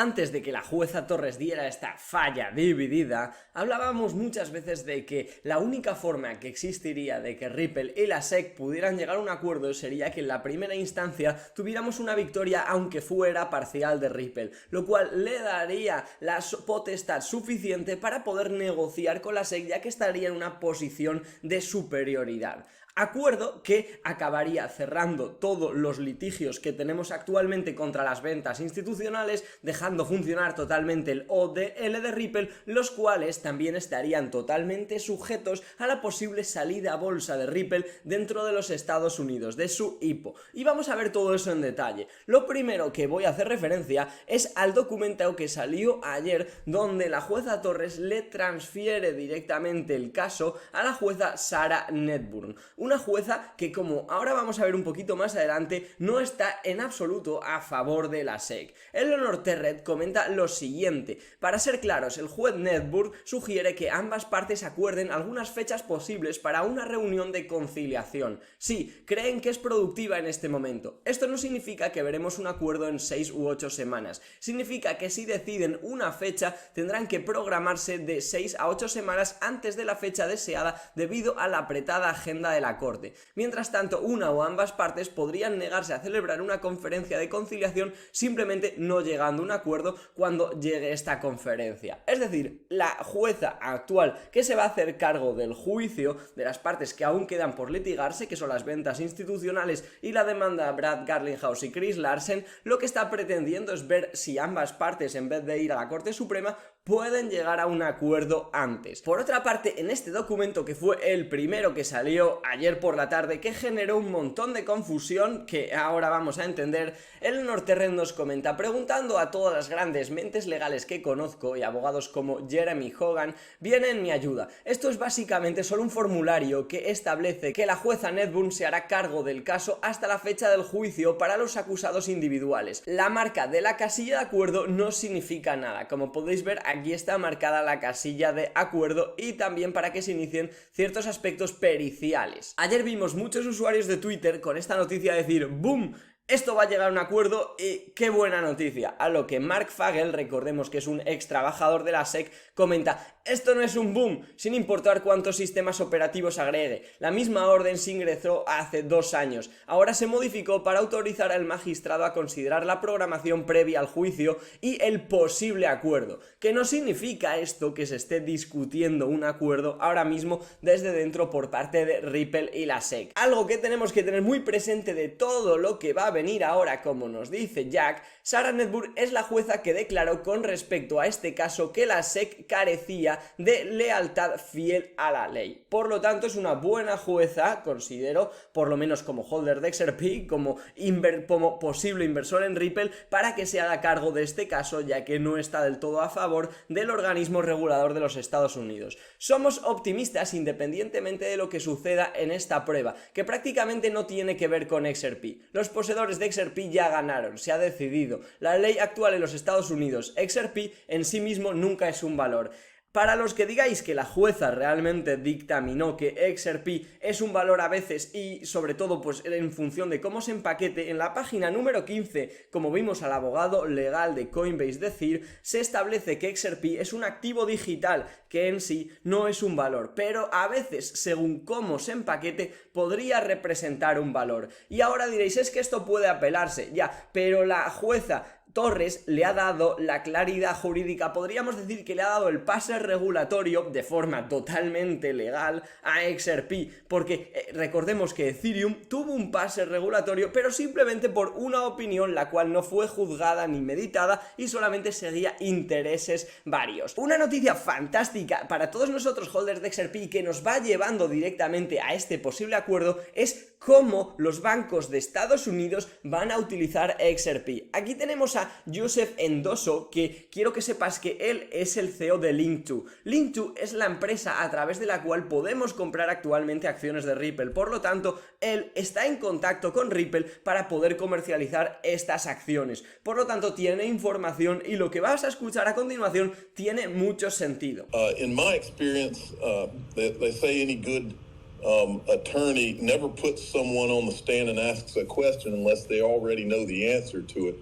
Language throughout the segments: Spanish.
Antes de que la jueza Torres diera esta falla dividida, hablábamos muchas veces de que la única forma que existiría de que Ripple y la SEC pudieran llegar a un acuerdo sería que en la primera instancia tuviéramos una victoria aunque fuera parcial de Ripple, lo cual le daría la potestad suficiente para poder negociar con la SEC, ya que estaría en una posición de superioridad. Acuerdo que acabaría cerrando todos los litigios que tenemos actualmente contra las ventas institucionales, dejando funcionar totalmente el ODL de Ripple, los cuales también estarían totalmente sujetos a la posible salida a bolsa de Ripple dentro de los Estados Unidos, de su IPO. Y vamos a ver todo eso en detalle. Lo primero que voy a hacer referencia es al documento que salió ayer, donde la jueza Torres le transfiere directamente el caso a la jueza Sarah Netburn. Una jueza que, como ahora vamos a ver un poquito más adelante, no está en absoluto a favor de la SEC. Eleanor Terret comenta lo siguiente: para ser claros, el juez Netburn sugiere que ambas partes acuerden algunas fechas posibles para una reunión de conciliación. Sí, creen que es productiva en este momento. Esto no significa que veremos un acuerdo en 6 u 8 semanas. Significa que si deciden una fecha, tendrán que programarse de 6 a 8 semanas antes de la fecha deseada debido a la apretada agenda de la Corte. Mientras tanto, una o ambas partes podrían negarse a celebrar una conferencia de conciliación simplemente no llegando a un acuerdo cuando llegue esta conferencia. Es decir, la jueza actual que se va a hacer cargo del juicio de las partes que aún quedan por litigarse, que son las ventas institucionales y la demanda Brad Garlinghouse y Chris Larsen, lo que está pretendiendo es ver si ambas partes, en vez de ir a la Corte Suprema, pueden llegar a un acuerdo antes. Por otra parte, en este documento, que fue el primero que salió ayer por la tarde, que generó un montón de confusión que ahora vamos a entender, Eleanor Terret nos comenta: preguntando a todas las grandes mentes legales que conozco y abogados como Jeremy Hogan, viene en mi ayuda. Esto es básicamente solo un formulario que establece que la jueza Netburn se hará cargo del caso hasta la fecha del juicio para los acusados individuales. La marca de la casilla de acuerdo no significa nada. Como podéis ver, aquí está marcada la casilla de acuerdo, y también para que se inicien ciertos aspectos periciales. Ayer vimos muchos usuarios de Twitter con esta noticia decir ¡boom! Esto va a llegar a un acuerdo y qué buena noticia. A lo que Mark Fagel, recordemos que es un ex trabajador de la SEC, comenta: esto no es un boom, sin importar cuántos sistemas operativos agregue. La misma orden se ingresó hace 2 años. Ahora se modificó para autorizar al magistrado a considerar la programación previa al juicio y el posible acuerdo. Que no significa esto que se esté discutiendo un acuerdo ahora mismo desde dentro por parte de Ripple y la SEC. Algo que tenemos que tener muy presente de todo lo que va a venir ahora, como nos dice Jack, Sarah Netburn es la jueza que declaró con respecto a este caso que la SEC carecía de lealtad fiel a la ley. Por lo tanto, es una buena jueza, considero, por lo menos como holder de XRP, como posible inversor en Ripple, para que se haga cargo de este caso, ya que no está del todo a favor del organismo regulador de los Estados Unidos. Somos optimistas independientemente de lo que suceda en esta prueba, que prácticamente no tiene que ver con XRP. Los poseedores de XRP ya ganaron, se ha decidido. La ley actual en los Estados Unidos, XRP en sí mismo nunca es un valor. Para los que digáis que la jueza realmente dictaminó que XRP es un valor a veces, y sobre todo pues en función de cómo se empaquete, en la página número 15, como vimos al abogado legal de Coinbase decir, se establece que XRP es un activo digital que en sí no es un valor, pero a veces, según cómo se empaquete, podría representar un valor. Y ahora diréis: es que esto puede apelarse, ya, pero la jueza Torres le ha dado la claridad jurídica, podríamos decir que le ha dado el pase regulatorio de forma totalmente legal a XRP, porque recordemos que Ethereum tuvo un pase regulatorio, pero simplemente por una opinión la cual no fue juzgada ni meditada y solamente seguía intereses varios. Una noticia fantástica para todos nosotros holders de XRP, que nos va llevando directamente a este posible acuerdo, es cómo los bancos de Estados Unidos van a utilizar XRP. Aquí tenemos a Joseph Endoso, que quiero que sepas que él es el CEO de Link2. Link2 es la empresa a través de la cual podemos comprar actualmente acciones de Ripple. Por lo tanto, él está en contacto con Ripple para poder comercializar estas acciones. Por lo tanto, tiene información, y lo que vas a escuchar a continuación tiene mucho sentido. In my experience, they say any good attorney never puts someone on the stand and asks a question unless they already know the answer to it.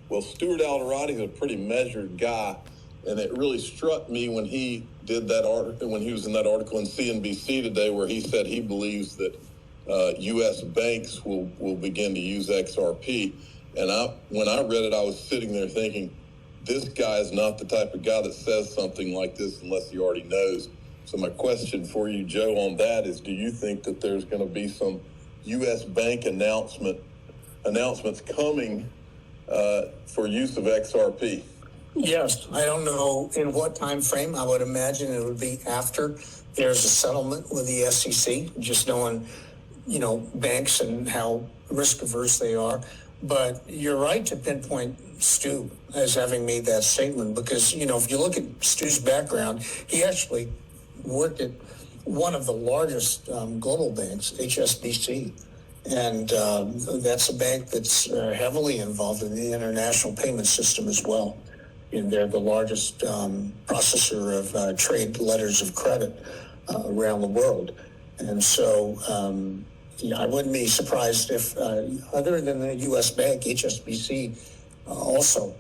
Well, Stuart Alderoty's a pretty measured guy, and it really struck me when he did that article, when he was in that article in CNBC today, where he said he believes that U.S. banks will begin to use XRP. And when I read it, I was sitting there thinking, this guy is not the type of guy that says something like this unless he already knows. So my question for you, Joe, on that is, do you think that there's going to be some U.S. bank announcements coming for use of XRP? Yes, I don't know in what time frame. I would imagine it would be after there's a settlement with the SEC, just knowing, banks and how risk averse they are. But you're right to pinpoint Stu as having made that statement because, if you look at Stu's background, he actually worked at one of the largest global banks, HSBC. And that's a bank that's heavily involved in the international payment system as well. And they're the largest processor of trade letters of credit around the world. And so I wouldn't be surprised if, other than the U.S. bank, HSBC also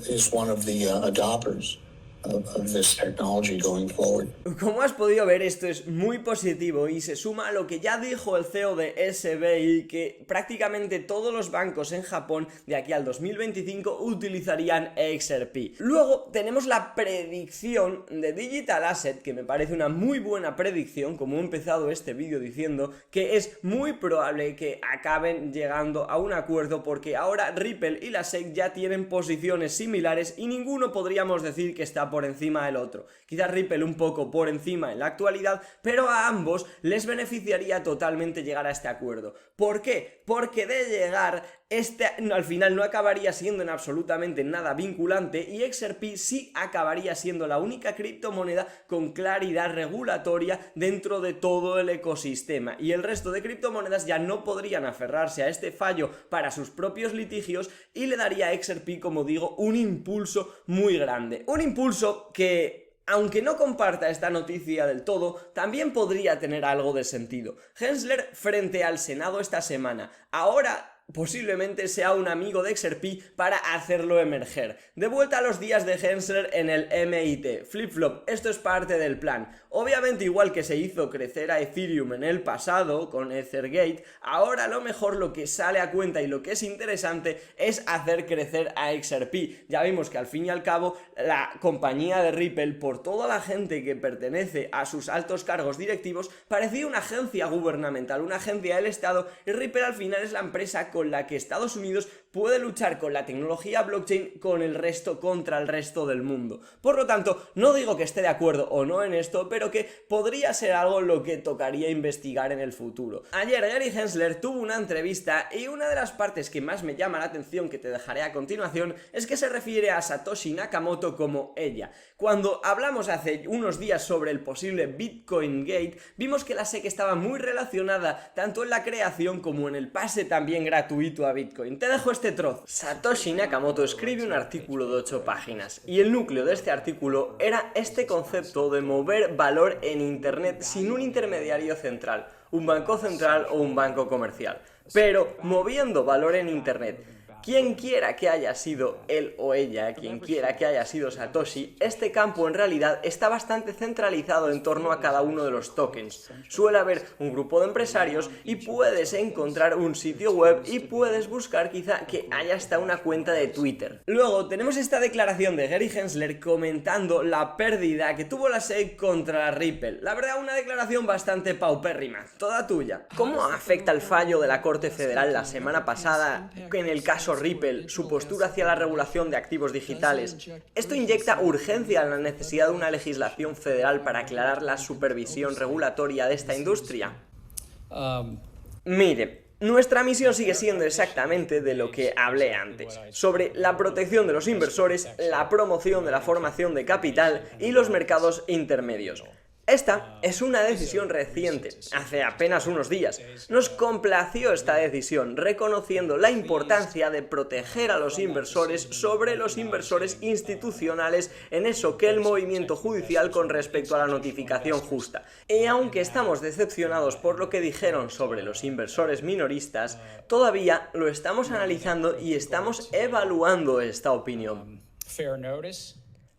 is one of the adopters of this technology going forward. Como has podido ver, esto es muy positivo y se suma a lo que ya dijo el CEO de SBI, que prácticamente todos los bancos en Japón de aquí al 2025 utilizarían XRP. Luego tenemos la predicción de Digital Asset, que me parece una muy buena predicción, como he empezado este vídeo diciendo, que es muy probable que acaben llegando a un acuerdo porque ahora Ripple y la SEC ya tienen posiciones similares y ninguno podríamos decir que está por encima del otro. Quizás Ripple un poco por encima en la actualidad, pero a ambos les beneficiaría totalmente llegar a este acuerdo. ¿Por qué? Porque de llegar al final no acabaría siendo en absolutamente nada vinculante y XRP sí acabaría siendo la única criptomoneda con claridad regulatoria dentro de todo el ecosistema y el resto de criptomonedas ya no podrían aferrarse a este fallo para sus propios litigios y le daría a XRP, como digo, un impulso muy grande. Un impulso que, aunque no comparta esta noticia del todo, también podría tener algo de sentido. Gensler frente al Senado esta semana. Ahora posiblemente sea un amigo de XRP para hacerlo emerger. De vuelta a los días de Gensler en el MIT. Flip-flop, esto es parte del plan. Obviamente, igual que se hizo crecer a Ethereum en el pasado con Ethergate, ahora a lo mejor lo que sale a cuenta y lo que es interesante es hacer crecer a XRP. Ya vimos que al fin y al cabo la compañía de Ripple, por toda la gente que pertenece a sus altos cargos directivos, parecía una agencia gubernamental, una agencia del Estado, y Ripple al final es la empresa con la que Estados Unidos puede luchar con la tecnología blockchain contra el resto del mundo. Por lo tanto, no digo que esté de acuerdo o no en esto, pero que podría ser algo lo que tocaría investigar en el futuro. Ayer Gary Gensler tuvo una entrevista y una de las partes que más me llama la atención, que te dejaré a continuación, es que se refiere a Satoshi Nakamoto como ella. Cuando hablamos hace unos días sobre el posible Bitcoin Gate, vimos que la SEC estaba muy relacionada tanto en la creación como en el pase también gratuito a Bitcoin. Te dejo este trozo. Satoshi Nakamoto escribe un artículo de 8 páginas y el núcleo de este artículo era este concepto de mover valor en Internet sin un intermediario central, un banco central o un banco comercial, pero moviendo valor en Internet. Quien quiera que haya sido él o ella, quien quiera que haya sido Satoshi, este campo en realidad está bastante centralizado en torno a cada uno de los tokens. Suele haber un grupo de empresarios y puedes encontrar un sitio web y puedes buscar quizá que haya hasta una cuenta de Twitter. Luego tenemos esta declaración de Gary Gensler comentando la pérdida que tuvo la SEC contra Ripple. La verdad, una declaración bastante paupérrima, toda tuya. ¿Cómo afecta el fallo de la Corte Federal la semana pasada en el caso Ripple, su postura hacia la regulación de activos digitales? ¿Esto inyecta urgencia en la necesidad de una legislación federal para aclarar la supervisión regulatoria de esta industria? Mire, nuestra misión sigue siendo exactamente de lo que hablé antes, sobre la protección de los inversores, la promoción de la formación de capital y los mercados intermedios. Esta es una decisión reciente, hace apenas unos días. Nos complació esta decisión, reconociendo la importancia de proteger a los inversores sobre los inversores institucionales en eso que el movimiento judicial con respecto a la notificación justa. Y aunque estamos decepcionados por lo que dijeron sobre los inversores minoristas, todavía lo estamos analizando y estamos evaluando esta opinión.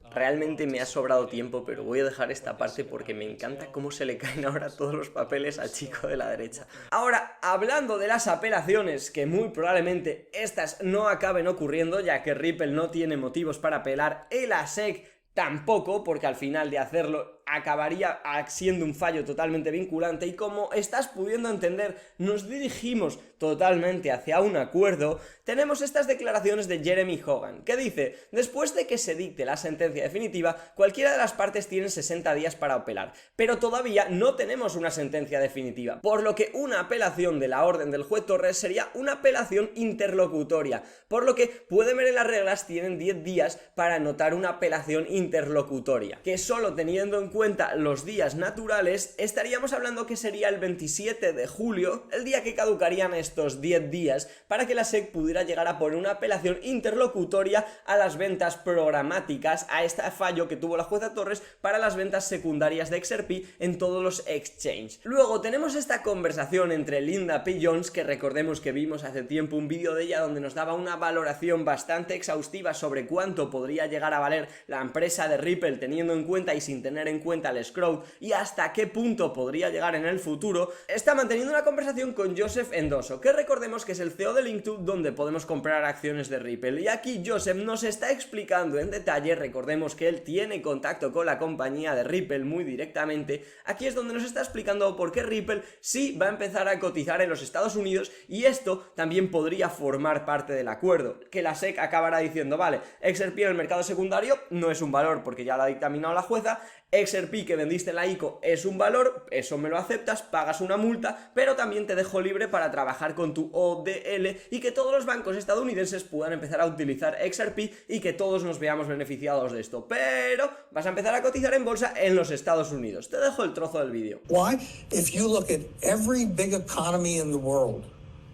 Realmente me ha sobrado tiempo, pero voy a dejar esta parte porque me encanta cómo se le caen ahora todos los papeles al chico de la derecha. Ahora, hablando de las apelaciones, que muy probablemente estas no acaben ocurriendo, ya que Ripple no tiene motivos para apelar, y la SEC tampoco, porque al final de hacerlo acabaría siendo un fallo totalmente vinculante, y como estás pudiendo entender, nos dirigimos totalmente hacia un acuerdo. Tenemos estas declaraciones de Jeremy Hogan, que dice: después de que se dicte la sentencia definitiva, cualquiera de las partes tiene 60 días para apelar, pero todavía no tenemos una sentencia definitiva, por lo que una apelación de la orden del juez Torres sería una apelación interlocutoria, por lo que pueden ver en las reglas, tienen 10 días para anotar una apelación interlocutoria, que solo teniendo en cuenta los días naturales, estaríamos hablando que sería el 27 de julio, el día que caducarían estos 10 días para que la SEC pudiera llegar a poner una apelación interlocutoria a las ventas programáticas, a este fallo que tuvo la jueza Torres para las ventas secundarias de XRP en todos los exchanges. Luego tenemos esta conversación entre Linda P. Jones, que recordemos que vimos hace tiempo un vídeo de ella donde nos daba una valoración bastante exhaustiva sobre cuánto podría llegar a valer la empresa de Ripple teniendo en cuenta y sin tener en cuenta el escrow y hasta qué punto podría llegar en el futuro. Está manteniendo una conversación con Joseph Endoso, que recordemos que es el CEO de LinkTube, donde podemos comprar acciones de Ripple, y aquí Joseph nos está explicando en detalle, recordemos que él tiene contacto con la compañía de Ripple muy directamente. Aquí es donde nos está explicando por qué Ripple sí va a empezar a cotizar en los Estados Unidos, y esto también podría formar parte del acuerdo, que la SEC acabará diciendo: vale, XRP en el mercado secundario no es un valor porque ya lo ha dictaminado la jueza, XRP que vendiste en la ICO es un valor, eso me lo aceptas, pagas una multa, pero también te dejo libre para trabajar con tu ODL y que todos los bancos estadounidenses puedan empezar a utilizar XRP y que todos nos veamos beneficiados de esto, pero vas a empezar a cotizar en bolsa en los Estados Unidos. Te dejo el trozo del vídeo. Why? If you look at every big economy in the world,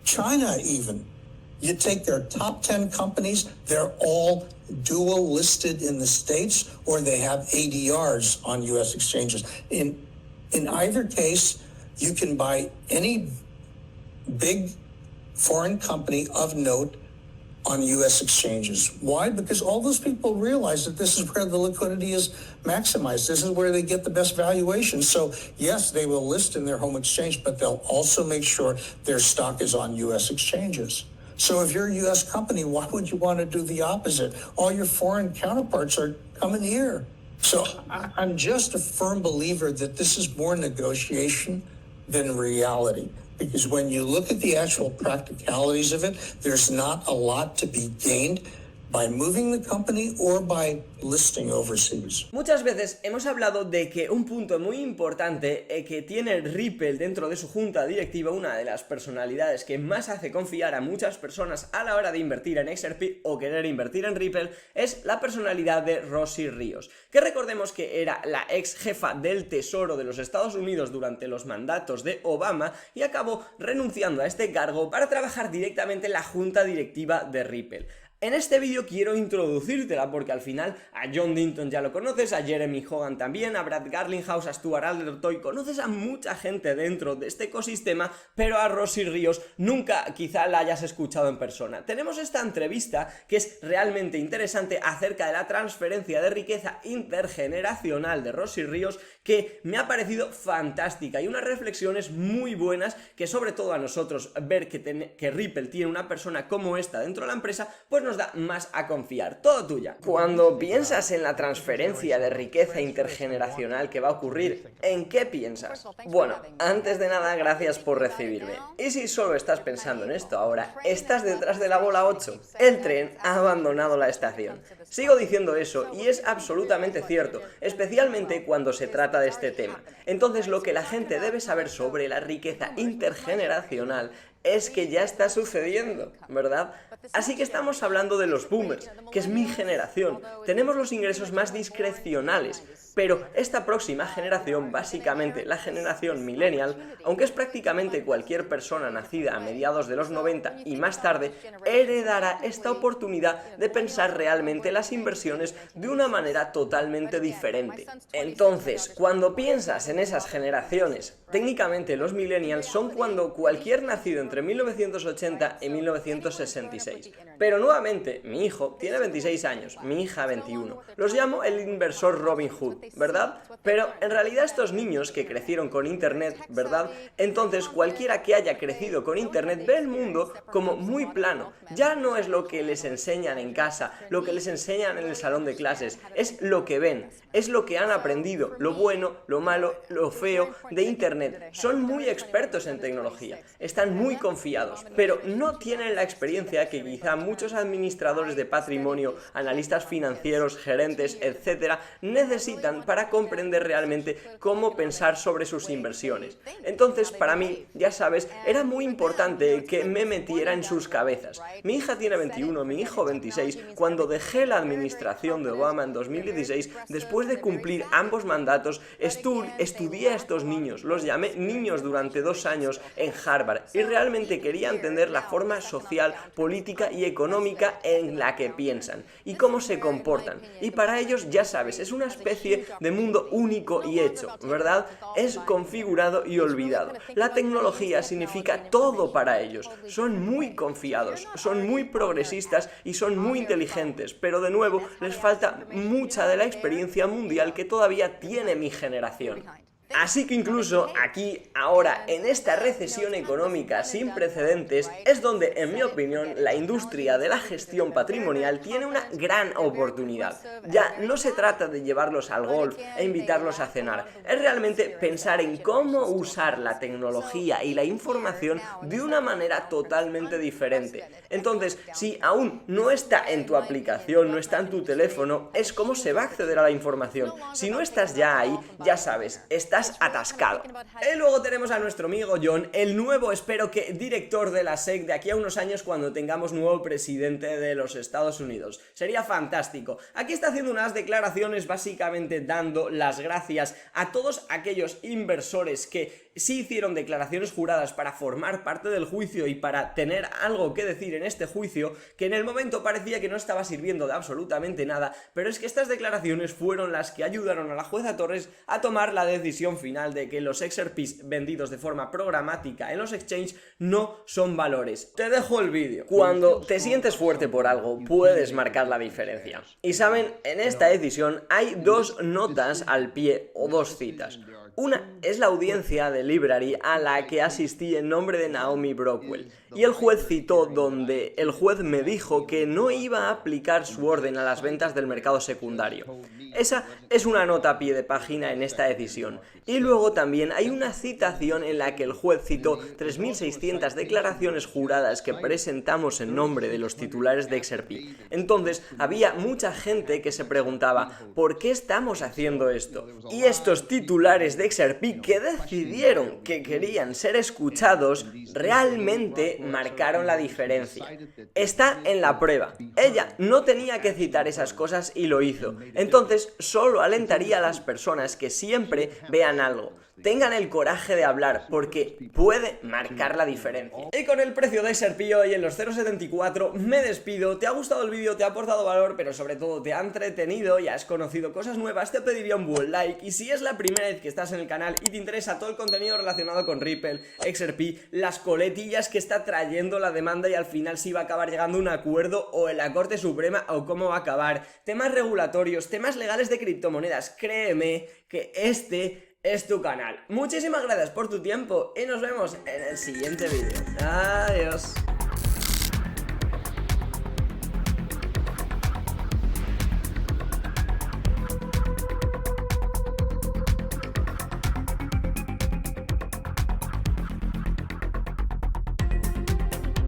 China even, you take their top 10 companies, they're all dual listed in the States, or they have ADRs on U.S. exchanges. In either case, you can buy any big foreign company of note on U.S. exchanges. Why? Because all those people realize that this is where the liquidity is maximized. This is where they get the best valuation. So yes, they will list in their home exchange, but they'll also make sure their stock is on U.S. exchanges. So if you're a U.S. company, why would you want to do the opposite? All your foreign counterparts are coming here. So I'm just a firm believer that this is more negotiation than reality. Because when you look at the actual practicalities of it, there's not a lot to be gained by moving the company or by listing overseas. Muchas veces hemos hablado de que un punto muy importante que tiene Ripple dentro de su junta directiva, una de las personalidades que más hace confiar a muchas personas a la hora de invertir en XRP o querer invertir en Ripple, es la personalidad de Rosie Ríos, que recordemos que era la ex jefa del Tesoro de los Estados Unidos durante los mandatos de Obama y acabó renunciando a este cargo para trabajar directamente en la junta directiva de Ripple. En este vídeo quiero introducírtela porque al final a John Dinton ya lo conoces, a Jeremy Hogan también, a Brad Garlinghouse, a Stuart Aldertoy, conoces a mucha gente dentro de este ecosistema, pero a Rosie Ríos nunca quizá la hayas escuchado en persona. Tenemos esta entrevista que es realmente interesante acerca de la transferencia de riqueza intergeneracional de Rosie Ríos, que me ha parecido fantástica y unas reflexiones muy buenas que sobre todo a nosotros ver que Ripple tiene una persona como esta dentro de la empresa, pues nos da más a confiar. Todo tuya. Cuando piensas en la transferencia de riqueza intergeneracional que va a ocurrir, ¿en qué piensas? Bueno, antes de nada, gracias por recibirme. Y si solo estás pensando en esto ahora, estás detrás de la bola 8. El tren ha abandonado la estación. Sigo diciendo eso y es absolutamente cierto, especialmente cuando se trata de este tema. Entonces, lo que la gente debe saber sobre la riqueza intergeneracional es que ya está sucediendo, ¿verdad? Así que estamos hablando de los boomers, que es mi generación. Tenemos los ingresos más discrecionales, Pero esta próxima generación, básicamente la generación millennial, aunque es prácticamente cualquier persona nacida a mediados de los 90 y más tarde, heredará esta oportunidad de pensar realmente las inversiones de una manera totalmente diferente. Entonces, cuando piensas en esas generaciones, técnicamente los millennials son cuando cualquier nacido entre 1980 y 1966. Pero nuevamente, mi hijo tiene 26 años, mi hija 21. Los llamo el inversor Robin Hood, ¿verdad? Pero en realidad estos niños que crecieron con Internet, ¿verdad? Entonces cualquiera que haya crecido con Internet ve el mundo como muy plano. Ya no es lo que les enseñan en casa, lo que les enseñan en el salón de clases, es lo que ven, es lo que han aprendido, lo bueno, lo malo, lo feo de Internet. Son muy expertos en tecnología, están muy confiados, pero no tienen la experiencia que quizá muchos administradores de patrimonio, analistas financieros, gerentes, etcétera, necesitan para comprender realmente cómo pensar sobre sus inversiones. Entonces, para mí, ya sabes, era muy importante que me metiera en sus cabezas. Mi hija tiene 21, mi hijo 26. Cuando dejé la administración de Obama en 2016, después de cumplir ambos mandatos, estudié a estos niños, los llamé niños durante 2 años en Harvard y realmente quería entender la forma social, política y económica en la que piensan y cómo se comportan. Y para ellos, ya sabes, es una especie de mundo único y hecho, ¿verdad? Es configurado y olvidado. La tecnología significa todo para ellos. Son muy confiados, son muy progresistas y son muy inteligentes, pero de nuevo les falta mucha de la experiencia mundial que todavía tiene mi generación. Así que incluso aquí, ahora, en esta recesión económica sin precedentes, es donde, en mi opinión, la industria de la gestión patrimonial tiene una gran oportunidad. Ya no se trata de llevarlos al golf e invitarlos a cenar, es realmente pensar en cómo usar la tecnología y la información de una manera totalmente diferente. Entonces, si aún no está en tu aplicación, no está en tu teléfono, es cómo se va a acceder a la información. Si no estás ya ahí, ya sabes, estás atascado. Y luego tenemos a nuestro amigo John, el nuevo, espero que, director de la SEC de aquí a unos años cuando tengamos nuevo presidente de los Estados Unidos. Sería fantástico. Aquí está haciendo unas declaraciones básicamente dando las gracias a todos aquellos inversores que sí hicieron declaraciones juradas para formar parte del juicio y para tener algo que decir en este juicio, que en el momento parecía que no estaba sirviendo de absolutamente nada, pero es que estas declaraciones fueron las que ayudaron a la jueza Torres a tomar la decisión final de que los XRPs vendidos de forma programática en los exchanges no son valores. Te dejo el vídeo. Cuando te sientes fuerte por algo, puedes marcar la diferencia. Y saben, en esta decisión hay 2 notas al pie o 2 citas. Una es la audiencia de Library a la que asistí en nombre de Naomi Brockwell, y el juez citó donde el juez me dijo que no iba a aplicar su orden a las ventas del mercado secundario. Esa es una nota a pie de página en esta decisión. Y luego también hay una citación en la que el juez citó 3.600 declaraciones juradas que presentamos en nombre de los titulares de XRP. Entonces había mucha gente que se preguntaba ¿por qué estamos haciendo esto? Y estos titulares de XRP que decidieron que querían ser escuchados realmente marcaron la diferencia. Está en la prueba. Ella no tenía que citar esas cosas y lo hizo. Entonces solo alentaría a las personas que siempre vean algo. Tengan el coraje de hablar, porque puede marcar la diferencia. Y con el precio de XRP hoy en los 0.74 me despido. ¿Te ha gustado el vídeo? ¿Te ha aportado valor? Pero sobre todo te ha entretenido y has conocido cosas nuevas. Te pediría un buen like. Y si es la primera vez que estás en el canal y te interesa todo el contenido relacionado con Ripple, XRP, las coletillas que está trayendo la demanda y al final si va a acabar llegando a un acuerdo o en la Corte Suprema o cómo va a acabar, temas regulatorios, temas legales de criptomonedas, créeme que este es tu canal. Muchísimas gracias por tu tiempo y nos vemos en el siguiente vídeo. Adiós.